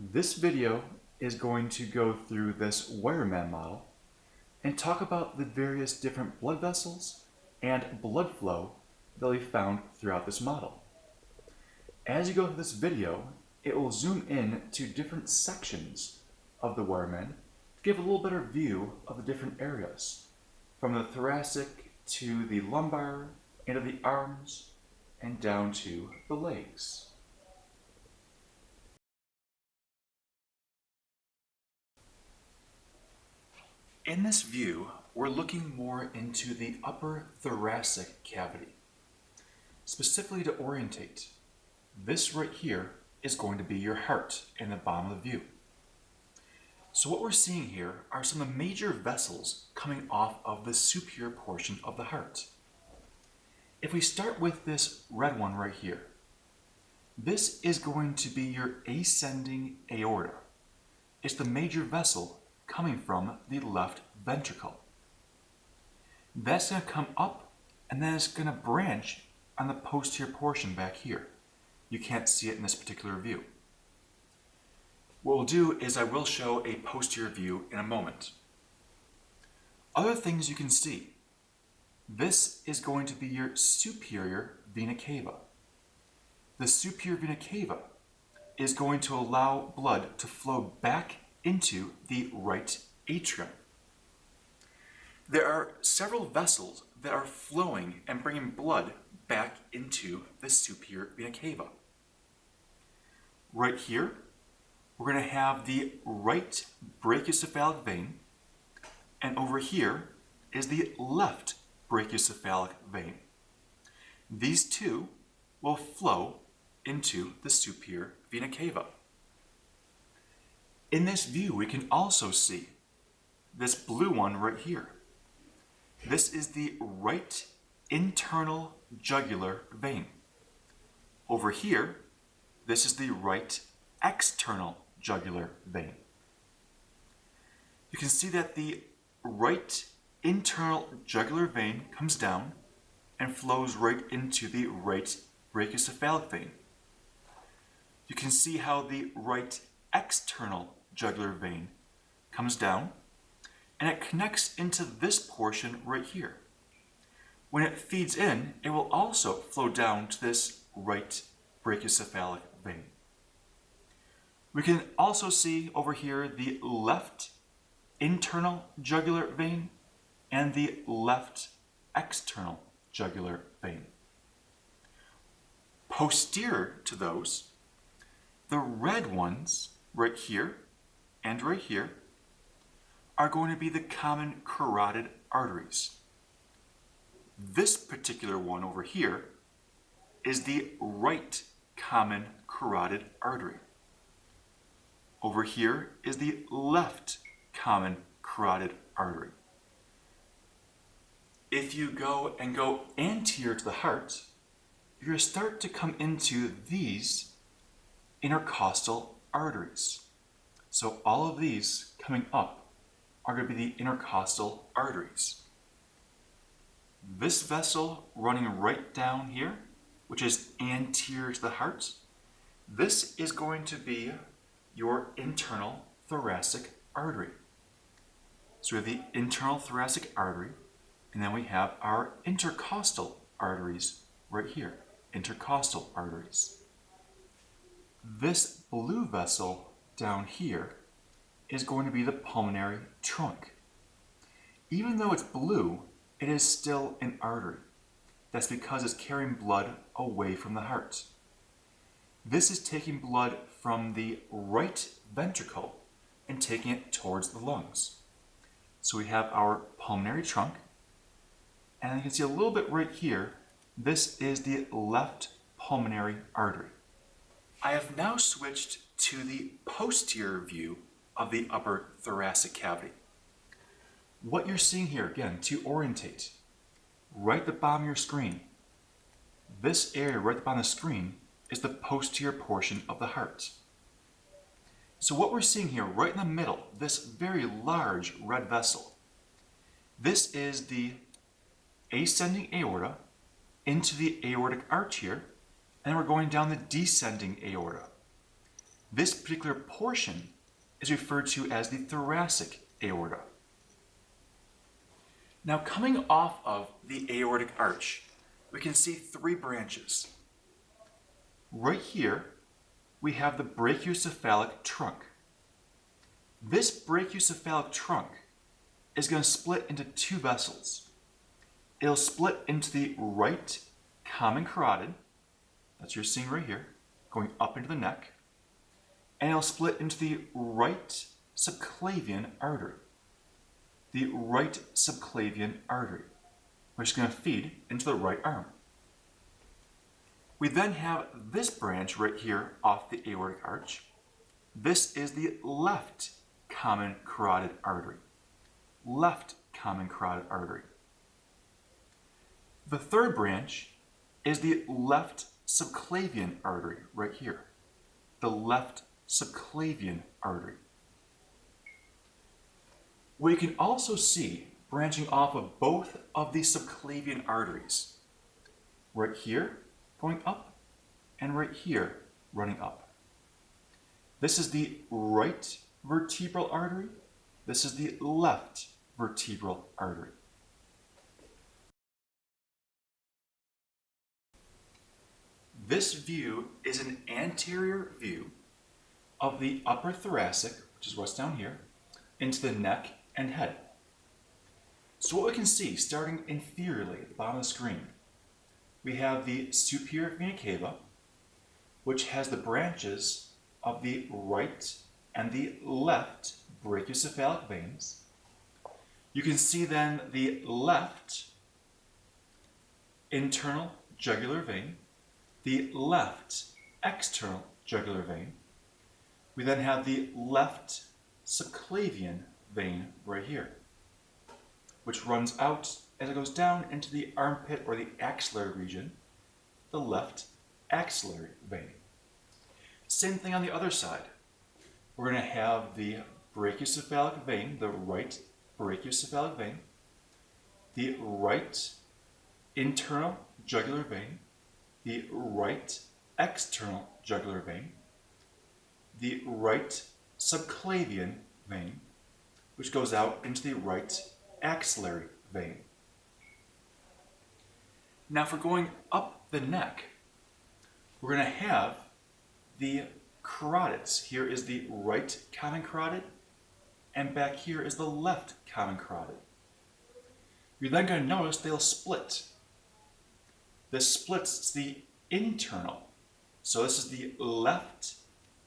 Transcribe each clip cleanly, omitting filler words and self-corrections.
This video is going to go through this wireman model and talk about the various different blood vessels and blood flow that we found throughout this model. As you go through this video, it will zoom in to different sections of the wireman to give a little better view of the different areas, from the thoracic to the lumbar, into the arms, and down to the legs. In this view, we're looking more into the upper thoracic cavity. Specifically to orientate, this right here is going to be your heart in the bottom of the view. So what we're seeing here are some of the major vessels coming off of the superior portion of the heart. If we start with this red one right here, this is going to be your ascending aorta. It's the major vessel coming from the left ventricle. That's going to come up and then it's going to branch on the posterior portion back here. You can't see it in this particular view. What we'll do is I will show a posterior view in a moment. Other things you can see. This is going to be your superior vena cava. The superior vena cava is going to allow blood to flow back into the right atrium. There are several vessels that are flowing and bringing blood back into the superior vena cava. Right here, we're going to have the right brachiocephalic vein, and over here is the left brachiocephalic vein. These two will flow into the superior vena cava. In this view, we can also see this blue one right here. This is the right internal jugular vein. Over here, this is the right external jugular vein. You can see that the right internal jugular vein comes down and flows right into the right brachiocephalic vein. You can see how the right external jugular vein comes down and it connects into this portion right here. When it feeds in, it will also flow down to this right brachiocephalic vein. We can also see over here the left internal jugular vein and the left external jugular vein. Posterior to those, the red ones right here and right here are going to be the common carotid arteries. This particular one over here is the right common carotid artery. Over here is the left common carotid artery. If you go anterior to the heart, you're going to start to come into these intercostal arteries. So all of these coming up are going to be the intercostal arteries. This vessel running right down here, which is anterior to the heart, this is going to be your internal thoracic artery. So we have the internal thoracic artery, and then we have our intercostal arteries right here, intercostal arteries. This blue vessel down here is going to be the pulmonary trunk. Even though it's blue, it is still an artery. That's because it's carrying blood away from the heart. This is taking blood from the right ventricle and taking it towards the lungs. So we have our pulmonary trunk, and you can see a little bit right here, this is the left pulmonary artery. I have now switched to the posterior view of the upper thoracic cavity. What you're seeing here, again, to orientate, right at the bottom of your screen, this area right at the bottom of the screen is the posterior portion of the heart. So what we're seeing here, right in the middle, this very large red vessel, this is the ascending aorta into the aortic arch here, and we're going down the descending aorta. This particular portion is referred to as the thoracic aorta. Now, coming off of the aortic arch, we can see three branches. Right here, we have the brachiocephalic trunk. This brachiocephalic trunk is going to split into two vessels. It'll split into the right common carotid, that's what you're seeing right here, going up into the neck, and it'll split into the right subclavian artery. The right subclavian artery, which is going to feed into the right arm. We then have this branch right here off the aortic arch. This is the left common carotid artery. Left common carotid artery. The third branch is the left subclavian artery right here. The left subclavian artery. We can also see branching off of both of these subclavian arteries. Right here, going up, and right here, running up. This is the right vertebral artery. This is the left vertebral artery. This view is an anterior view of the upper thoracic, which is what's down here, into the neck and head. So what we can see, starting inferiorly at the bottom of the screen, we have the superior vena cava, which has the branches of the right and the left brachiocephalic veins. You can see then the left internal jugular vein, the left external jugular vein. We then have the left subclavian vein right here, which runs out as it goes down into the armpit or the axillary region, the left axillary vein. Same thing on the other side. We're going to have the brachiocephalic vein, the right brachiocephalic vein, the right internal jugular vein, the right external jugular vein, the right subclavian vein, which goes out into the right axillary vein. Now for going up the neck, we're going to have the carotids. Here is the right common carotid, and back here is the left common carotid. You're then going to notice they'll split. This splits the internal. So this is the left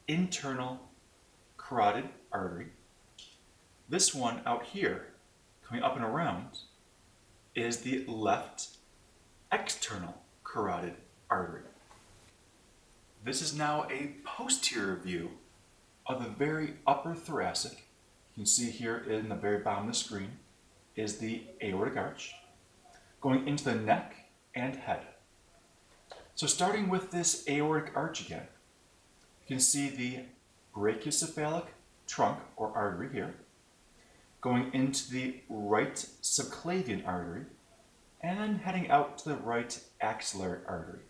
internal carotid artery. This one out here, coming up and around, is the left external carotid artery. This is now a posterior view of the very upper thoracic. You can see here in the very bottom of the screen is the aortic arch, going into the neck and head. So starting with this aortic arch again, you can see the brachiocephalic trunk or artery here, going into the right subclavian artery, and then heading out to the right axillary artery.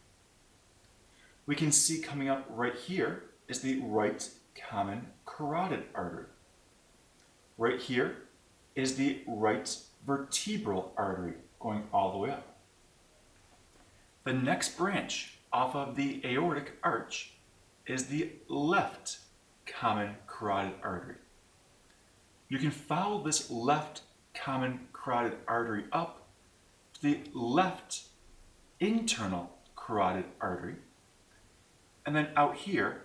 We can see coming up right here is the right common carotid artery. Right here is the right vertebral artery going all the way up. The next branch off of the aortic arch is the left common carotid artery. You can follow this left common carotid artery up to the left internal carotid artery, and then out here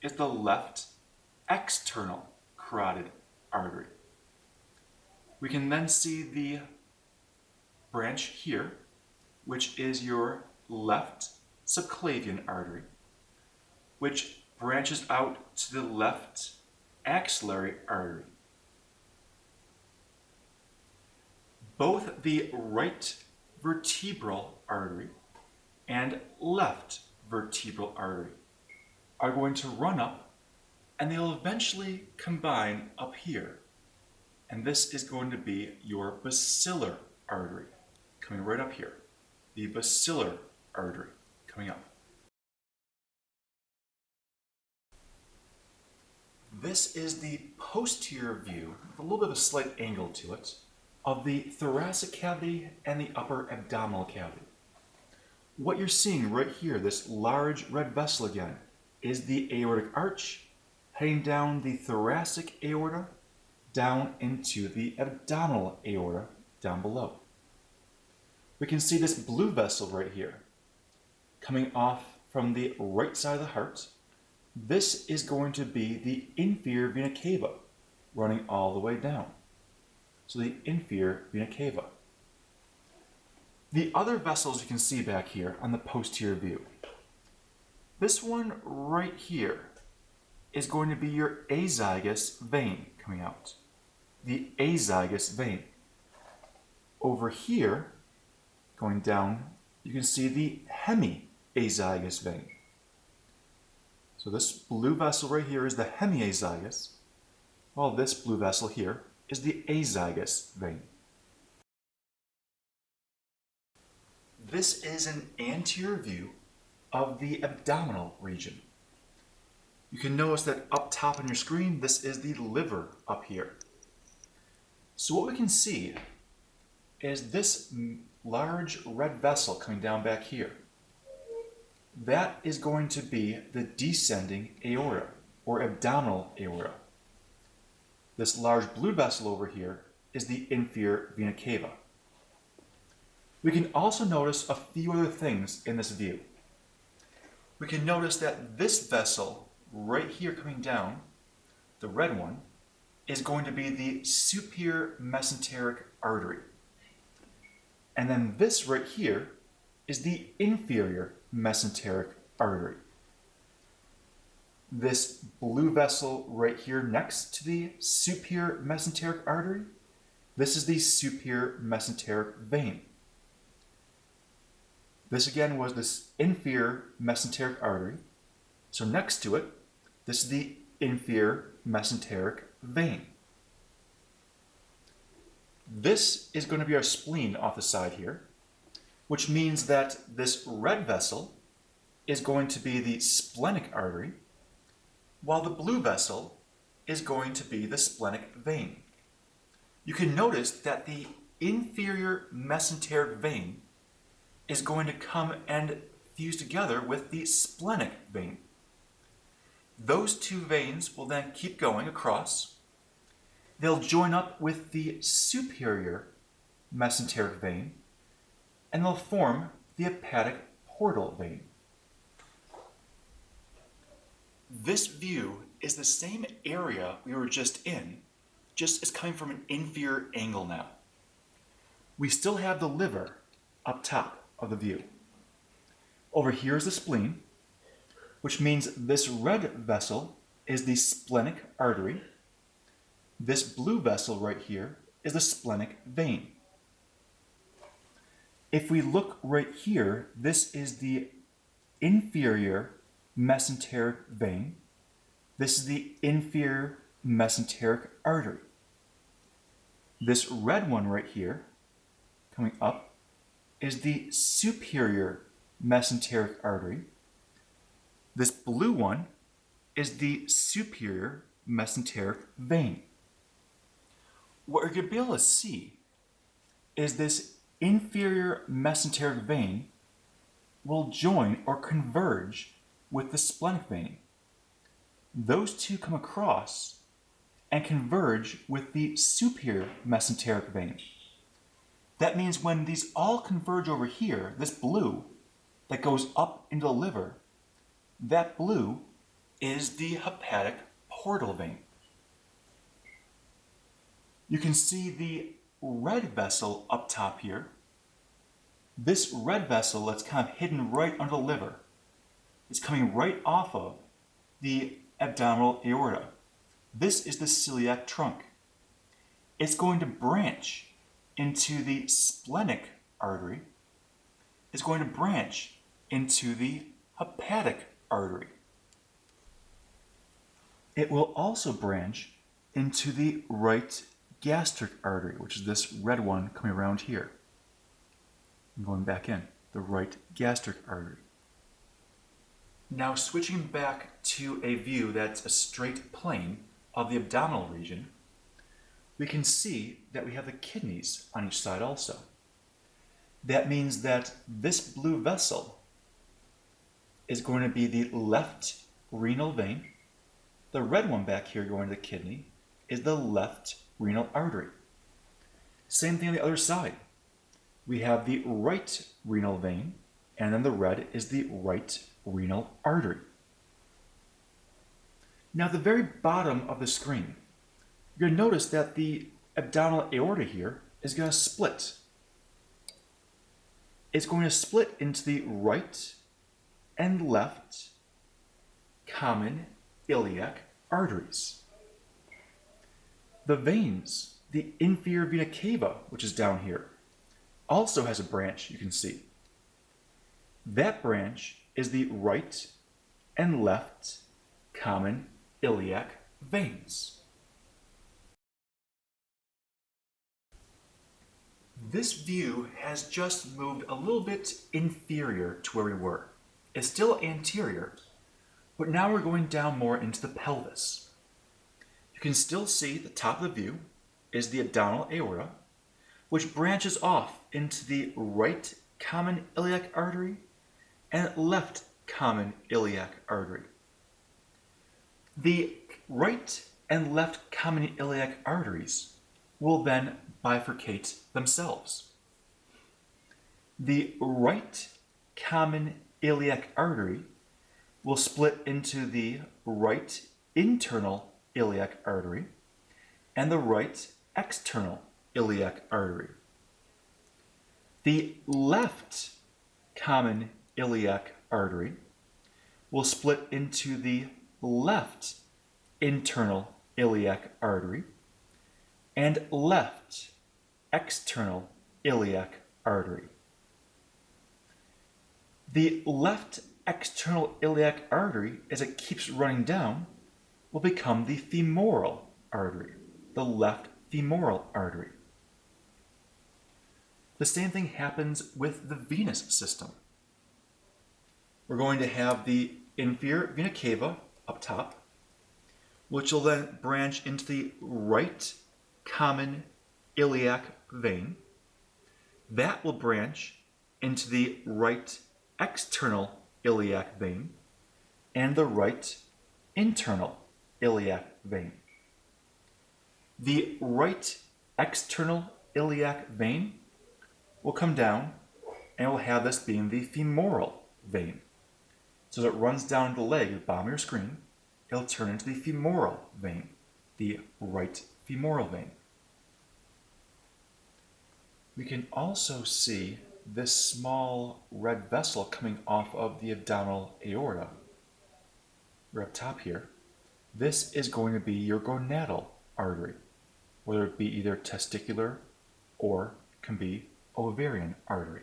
is the left external carotid artery. We can then see the branch here, which is your left subclavian artery, which branches out to the left axillary artery. Both the right vertebral artery and left vertebral artery are going to run up, and they'll eventually combine up here. And this is going to be your basilar artery, coming right up here. The basilar artery coming up. This is the posterior view, with a little bit of a slight angle to it, of the thoracic cavity and the upper abdominal cavity. What you're seeing right here, this large red vessel again, is the aortic arch heading down the thoracic aorta down into the abdominal aorta down below. We can see this blue vessel right here coming off from the right side of the heart. This is going to be the inferior vena cava running all the way down. So the inferior vena cava. The other vessels you can see back here on the posterior view. This one right here is going to be your azygous vein coming out. The azygous vein. Over here, going down, you can see the hemiazygous vein. So this blue vessel right here is the hemiazygous, while this blue vessel here is the azygous vein. This is an anterior view of the abdominal region. You can notice that up top on your screen, this is the liver up here. So what we can see is this large red vessel coming down back here. That is going to be the descending aorta, or abdominal aorta. This large blue vessel over here is the inferior vena cava. We can also notice a few other things in this view. We can notice that this vessel right here coming down, the red one, is going to be the superior mesenteric artery. And then this right here is the inferior mesenteric artery. This blue vessel right here next to the superior mesenteric artery, this is the superior mesenteric vein. This again was this inferior mesenteric artery. So next to it, this is the inferior mesenteric vein. This is going to be our spleen off the side here, which means that this red vessel is going to be the splenic artery, while the blue vessel is going to be the splenic vein. You can notice that the inferior mesenteric vein is going to come and fuse together with the splenic vein. Those two veins will then keep going across. They'll join up with the superior mesenteric vein, and they'll form the hepatic portal vein. This view is the same area we were just in, just as coming from an inferior angle now. We still have the liver up top of the view. Over here is the spleen, which means this red vessel is the splenic artery. This blue vessel right here is the splenic vein. If we look right here, this is the inferior mesenteric vein. This is the inferior mesenteric artery. This red one right here, coming up, is the superior mesenteric artery. This blue one is the superior mesenteric vein. What you're going to be able to see is this inferior mesenteric vein will join or converge with the splenic vein. Those two come across and converge with the superior mesenteric vein. That means when these all converge over here, this blue that goes up into the liver, that blue is the hepatic portal vein. You can see the red vessel up top here. This red vessel that's kind of hidden right under the liver is coming right off of the abdominal aorta. This is the celiac trunk. It's going to branch into the splenic artery. It's going to branch into the hepatic artery. It will also branch into the right gastric artery, which is this red one coming around here. And going back in, the right gastric artery. Now switching back to a view that's a straight plane of the abdominal region, we can see that we have the kidneys on each side also. That means that this blue vessel is going to be the left renal vein. The red one back here going to the kidney is the left renal artery. Same thing on the other side. We have the right renal vein, and then the red is the right renal artery. Now, at the very bottom of the screen, you're going to notice that the abdominal aorta here is going to split. It's going to split into the right and left common iliac arteries. The veins, the inferior vena cava, which is down here, also has a branch you can see. That branch is the right and left common iliac veins. This view has just moved a little bit inferior to where we were. It's still anterior, but now we're going down more into the pelvis. You can still see the top of the view is the abdominal aorta, which branches off into the right common iliac artery and left common iliac artery. The right and left common iliac arteries will then bifurcate themselves. The right common iliac artery will split into the right internal iliac artery and the right external iliac artery. The left common iliac artery will split into the left internal iliac artery and left external iliac artery. The left external iliac artery, as it keeps running down, will become the femoral artery, the left femoral artery. The same thing happens with the venous system. We're going to have the inferior vena cava up top, which will then branch into the right common iliac vein. That will branch into the right external iliac vein and the right internal iliac vein. The right external iliac vein will come down and we'll have this being the femoral vein. So as it runs down the leg at the bottom of your screen, it'll turn into the femoral vein, the right femoral vein. We can also see this small red vessel coming off of the abdominal aorta. We're up top here. This is going to be your gonadal artery, whether it be either testicular or can be ovarian artery.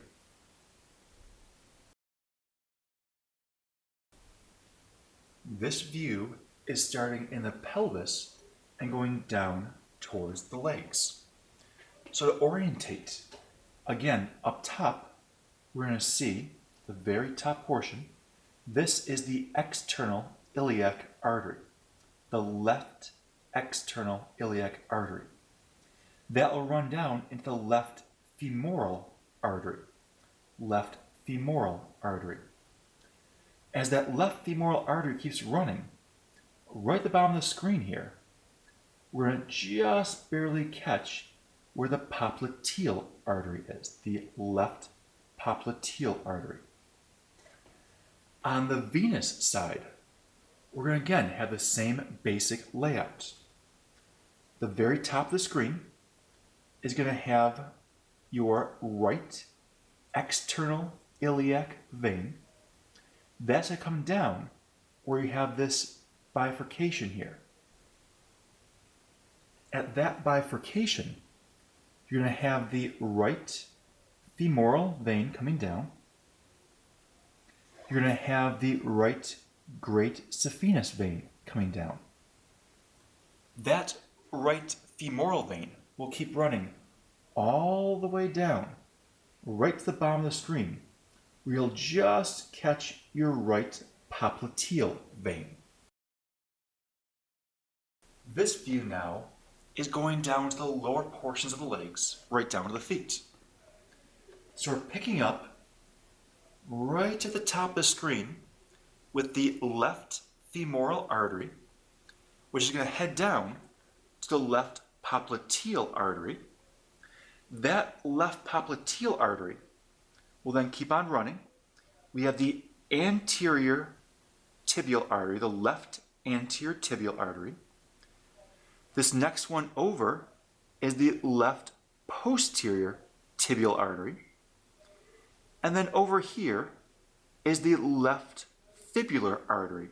This view is starting in the pelvis and going down towards the legs. So to orientate, again, up top, we're going to see the very top portion. This is the external iliac artery, the left external iliac artery. That will run down into the left femoral artery, left femoral artery. As that left femoral artery keeps running, right at the bottom of the screen here, we're going to just barely catch where the popliteal artery is, the left popliteal artery. On the venous side, we're going to again have the same basic layout. The very top of the screen is going to have your right external iliac vein. That's going to come down where you have this bifurcation here. At that bifurcation, you're going to have the right femoral vein coming down. You're going to have the right great saphenous vein coming down. That right femoral vein will keep running all the way down, right to the bottom of the screen, where you'll just catch your right popliteal vein. This view now is going down to the lower portions of the legs, right down to the feet. So we're picking up right at the top of the screen with the left femoral artery, which is going to head down to the left popliteal artery. That left popliteal artery will then keep on running. We have the anterior tibial artery, the left anterior tibial artery. This next one over is the left posterior tibial artery. And then over here is the left fibular artery,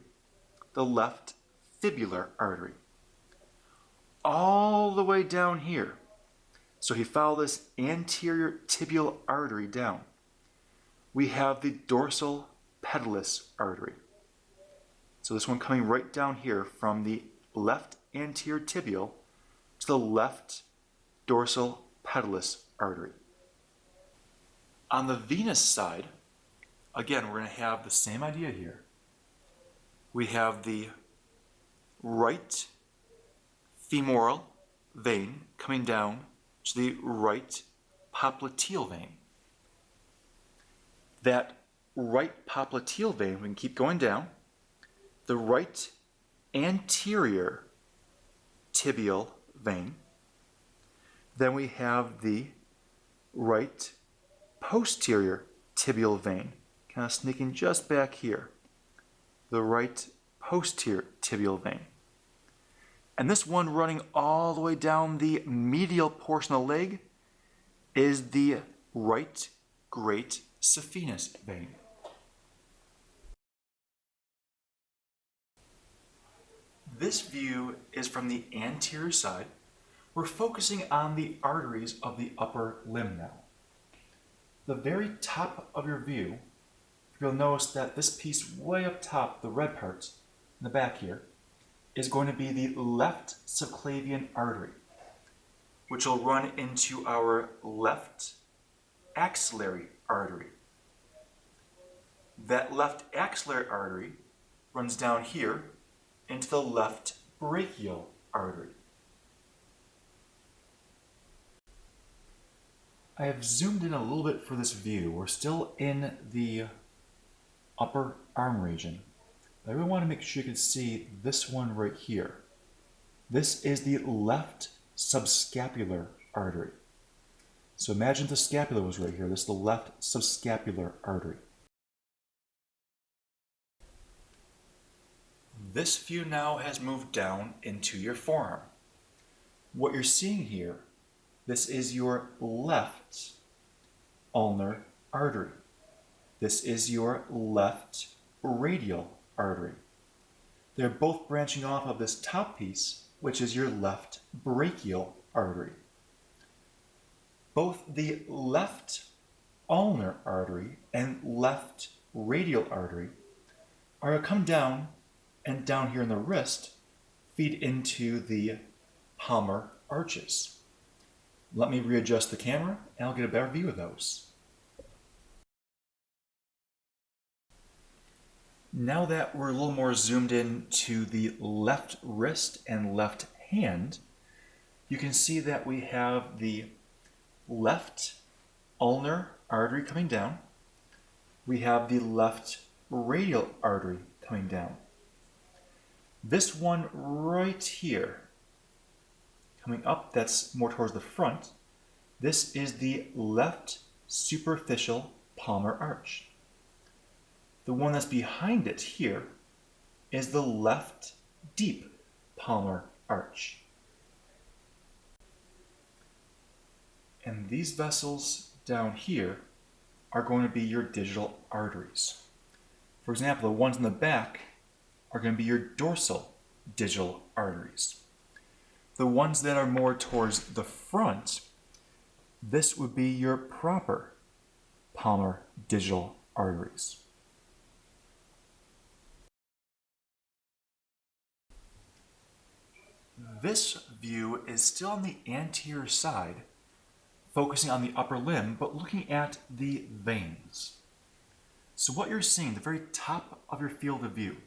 the left fibular artery. All the way down here. So if you follow this anterior tibial artery down, we have the dorsal pedalis artery. So this one coming right down here from the left anterior tibial to the left dorsal pedalis artery. On the venous side, again, we're going to have the same idea here. We have the right femoral vein coming down to the right popliteal vein. That right popliteal vein, we can keep going down, the right anterior tibial vein. Then we have the right posterior tibial vein, kind of sneaking just back here, the right posterior tibial vein. And this one running all the way down the medial portion of the leg is the right great saphenous vein. This view is from the anterior side. We're focusing on the arteries of the upper limb now. The very top of your view, you'll notice that this piece way up top, the red part in the back here, is going to be the left subclavian artery, which will run into our left axillary artery. That left axillary artery runs down here into the left brachial artery. I have zoomed in a little bit for this view. We're still in the upper arm region. I really want to make sure you can see this one right here. This is the left subscapular artery. So imagine the scapula was right here. This is the left subscapular artery. This view now has moved down into your forearm. What you're seeing here, this is your left ulnar artery. This is your left radial artery. They're both branching off of this top piece, which is your left brachial artery. Both the left ulnar artery and left radial artery are going to come down, and down here in the wrist feed into the palmar arches. Let me readjust the camera and I'll get a better view of those. Now that we're a little more zoomed in to the left wrist and left hand, you can see that we have the left ulnar artery coming down. We have the left radial artery coming down. This one right here, coming up, that's more towards the front, this is the left superficial palmar arch. The one that's behind it here is the left deep palmar arch. And these vessels down here are going to be your digital arteries. For example, the ones in the back are going to be your dorsal digital arteries. The ones that are more towards the front, this would be your proper palmar digital arteries. This view is still on the anterior side, focusing on the upper limb, but looking at the veins. So what you're seeing, the very top of your field of view,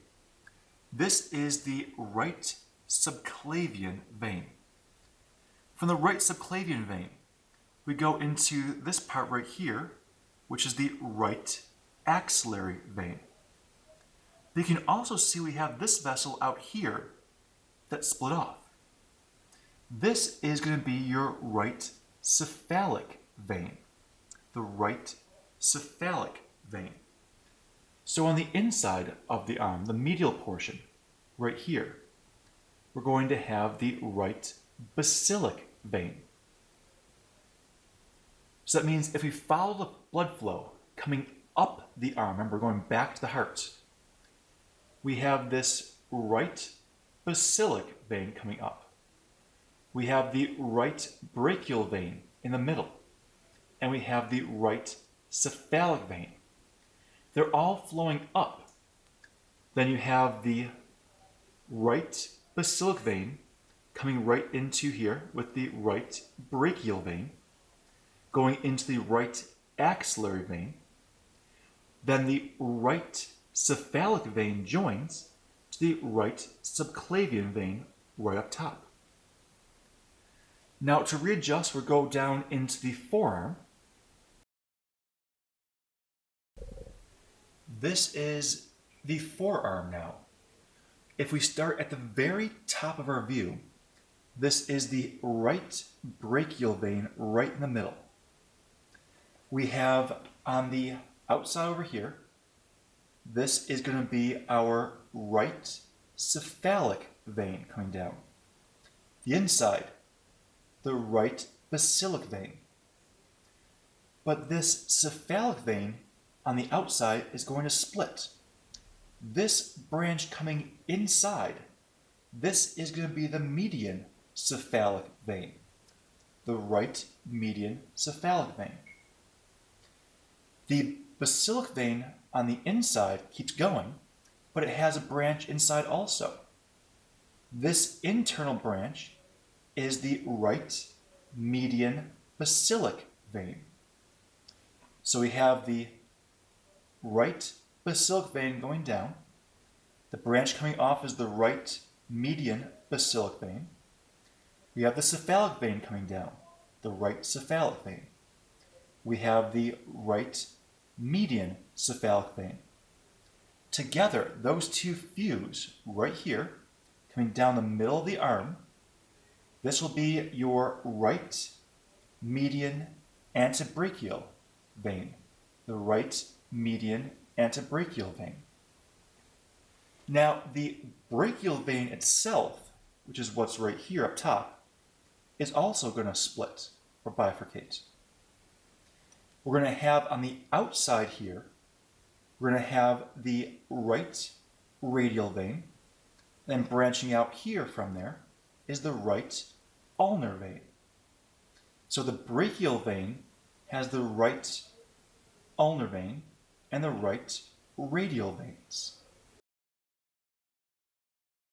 this is the right subclavian vein. From the right subclavian vein, we go into this part right here, which is the right axillary vein. You can also see we have this vessel out here that split off. This is going to be your right cephalic vein. The right cephalic vein. So on the inside of the arm, the medial portion, right here, we're going to have the right basilic vein. So that means if we follow the blood flow coming up the arm, remember going back to the heart, we have this right basilic vein coming up. We have the right brachial vein in the middle, and we have the right cephalic vein. They're all flowing up. Then you have the right basilic vein coming right into here with the right brachial vein, going into the right axillary vein. Then the right cephalic vein joins to the right subclavian vein right up top. Now to readjust, we'll go down into the forearm. This is the forearm now. If we start at the very top of our view, this is the right brachial vein right in the middle. We have on the outside over here, this is going to be our right cephalic vein coming down. The inside, the right basilic vein. But this cephalic vein on the outside is going to split. This branch coming inside, this is going to be the median cephalic vein, the right median cephalic vein. The basilic vein on the inside keeps going, but it has a branch inside also. This internal branch is the right median basilic vein. So we have the right basilic vein going down. The branch coming off is the right median basilic vein. We have the cephalic vein coming down, the right cephalic vein. We have the right median cephalic vein. Together, those two fuse right here, coming down the middle of the arm. This will be your right median antebrachial vein, the right median antebrachial vein. Now, the brachial vein itself, which is what's right here up top, is also going to split or bifurcate. We're going to have on the outside here, we're going to have the right radial vein, then branching out here from there is the right ulnar vein. So the brachial vein has the right ulnar vein and the right radial veins.